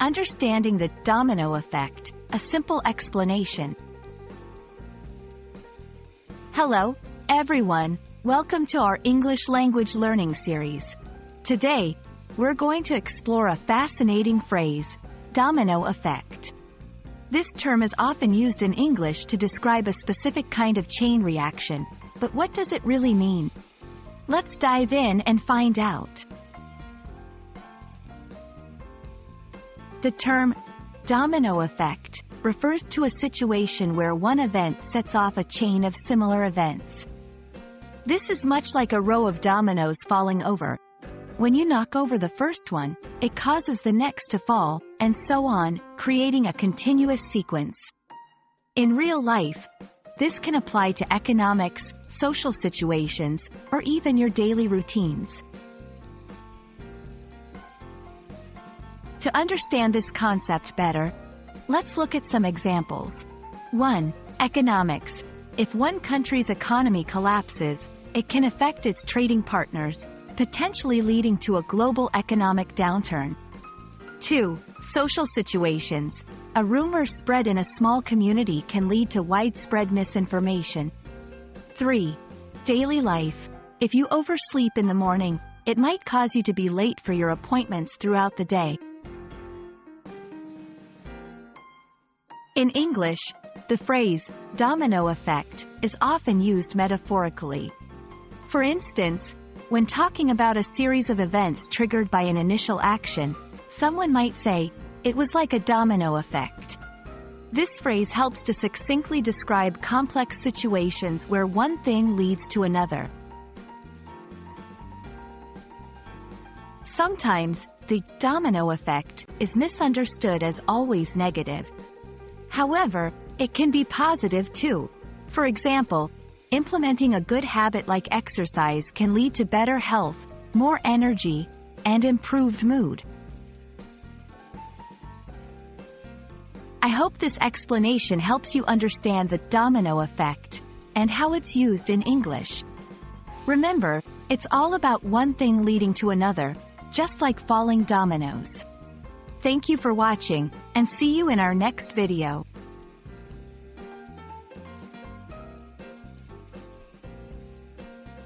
Understanding the domino effect, a simple explanation. Hello, everyone. Welcome to our English language learning series. Today, we're going to explore a fascinating phrase, domino effect. This term is often used in English to describe a specific kind of chain reaction, but what does it really mean? Let's dive in and find out. The term domino effect refers to a situation where one event sets off a chain of similar events. This is much like a row of dominoes falling over. When you knock over the first one, it causes the next to fall, and so on, creating a continuous sequence. In real life, this can apply to economics, social situations, or even your daily routines. To understand this concept better, let's look at some examples. 1. Economics. If one country's economy collapses, it can affect its trading partners, potentially leading to a global economic downturn. 2. Social situations. A rumor spread in a small community can lead to widespread misinformation. 3. Daily life. If you oversleep in the morning, it might cause you to be late for your appointments throughout the day. In English, the phrase domino effect is often used metaphorically. For instance, when talking about a series of events triggered by an initial action, someone might say, "It was like a domino effect." This phrase helps to succinctly describe complex situations where one thing leads to another. Sometimes, the domino effect is misunderstood as always negative. However, it can be positive too. For example, implementing a good habit like exercise can lead to better health, more energy, and improved mood. I hope this explanation helps you understand the domino effect and how it's used in English. Remember, it's all about one thing leading to another, just like falling dominoes. Thank you for watching, and see you in our next video.